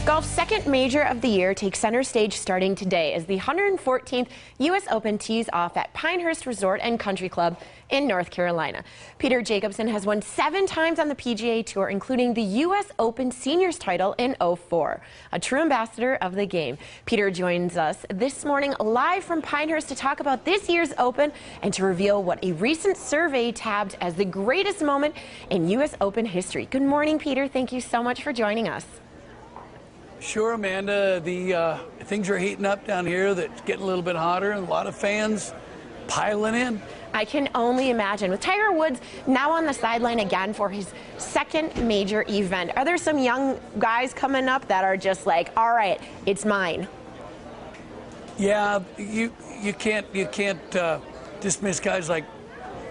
Golf's second major of the year takes center stage starting today as the 114th U.S. Open tees off at Pinehurst Resort and Country Club in North Carolina. Peter Jacobsen has won 7 times on the PGA Tour, including the U.S. Open Seniors title in '04. A true ambassador of the game. Peter joins us this morning live from Pinehurst to talk about this year's Open and to reveal what a recent survey tabbed as the greatest moment in U.S. Open history. Good morning, Peter. Thank you so much for joining us. Sure, Amanda. The things are heating up down here. That's getting a little bit hotter, and a lot of fans piling in. I can only imagine. With Tiger Woods now on the sideline again for his second major event, are there some young guys coming up that are just like, all right, it's mine? Yeah, you can't dismiss guys like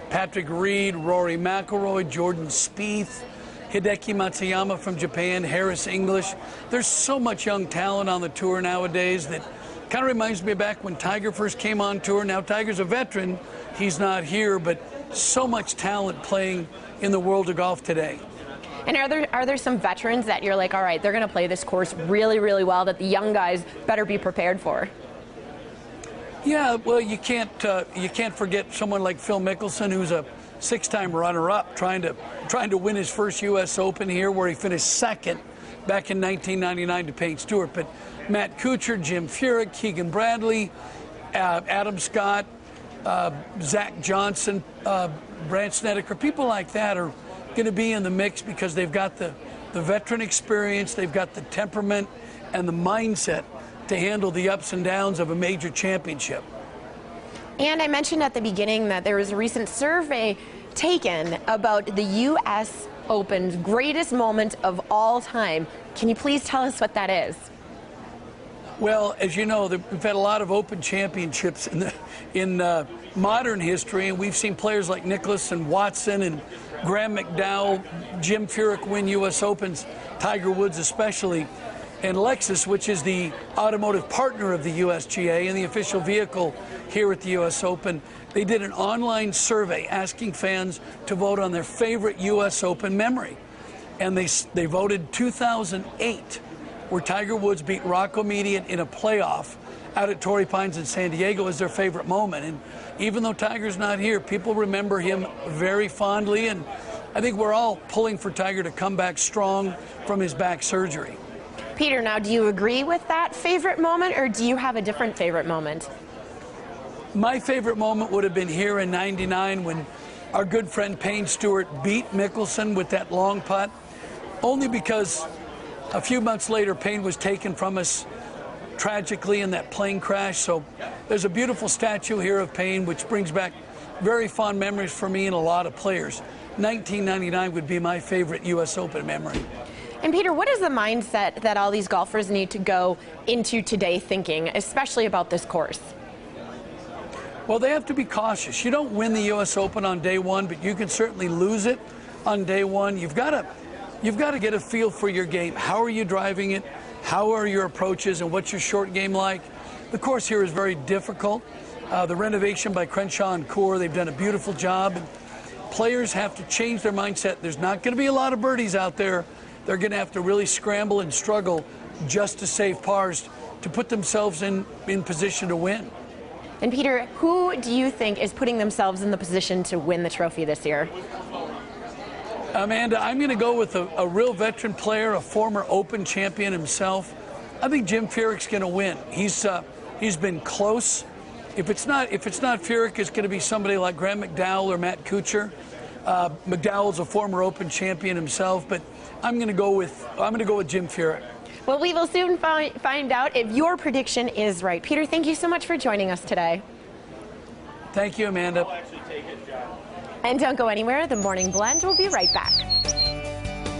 Patrick Reed, Rory McIlroy, Jordan Spieth, Hideki Matsuyama from Japan, Harris English. There's so much young talent on the tour nowadays that kind of reminds me back when Tiger first came on tour. Now Tiger's a veteran, he's not here, but so much talent playing in the world of golf today. And are there some veterans that you're like, all right, they're going to play this course really, really well, that the young guys better be prepared for? Yeah, well, you can't forget someone like Phil Mickelson, who's a 6-time runner-up, trying to win his first U.S. Open here, where he finished second back in 1999 to Payne Stewart. But Matt Kuchar, Jim Furyk, Keegan Bradley, Adam Scott, Zach Johnson, Brandt Snedeker, people like that are going to be in the mix because they've got the veteran experience, they've got the temperament and the mindset to handle the ups and downs of a major championship. And I mentioned at the beginning that there was a recent survey taken about the U.S. Open's greatest moment of all time. Can you please tell us what that is? Well, as you know, we've had a lot of Open championships in modern history, and we've seen players like Nicklaus and Watson and Graham McDowell, Jim Furyk win U.S. Opens, Tiger Woods especially. And Lexus, which is the automotive partner of the USGA and the official vehicle here at the U.S. Open, they did an online survey asking fans to vote on their favorite U.S. Open memory. And they voted 2008, where Tiger Woods beat Rocco Mediate in a playoff out at Torrey Pines in San Diego, as their favorite moment. And even though Tiger's not here, people remember him very fondly. And I think we're all pulling for Tiger to come back strong from his back surgery. Peter, now, do you agree with that favorite moment, or do you have a different favorite moment? My favorite moment would have been here in '99 when our good friend Payne Stewart beat Mickelson with that long putt, only because a few months later Payne was taken from us tragically in that plane crash. So there's a beautiful statue here of Payne, which brings back very fond memories for me and a lot of players. 1999 would be my favorite U.S. Open memory. And Peter, what is the mindset that all these golfers need to go into today thinking, especially about this course? Well, they have to be cautious. You don't win the U.S. Open on day one, but you can certainly lose it on day one. You've got to get a feel for your game. How are you driving it? How are your approaches, and what's your short game like? The course here is very difficult. The renovation by Crenshaw and Core, they've done a beautiful job. And players have to change their mindset. There's not going to be a lot of birdies out there. They're going to have to really scramble and struggle just to save pars to put themselves in position to win. And Peter, who do you think is putting themselves in the position to win the trophy this year? Amanda, I'm going to go with a real veteran player, a former Open champion himself. I think Jim Furyk's going to win. He's been close. If it's not Furyk, it's going to be somebody like Graham McDowell or Matt Kuchar. McDowell's a former Open champion himself, but I'm going to go with Jim Furyk. Well, we will soon find out if your prediction is right. Peter, thank you so much for joining us today. Thank you, Amanda. And don't go anywhere. The Morning Blend will be right back.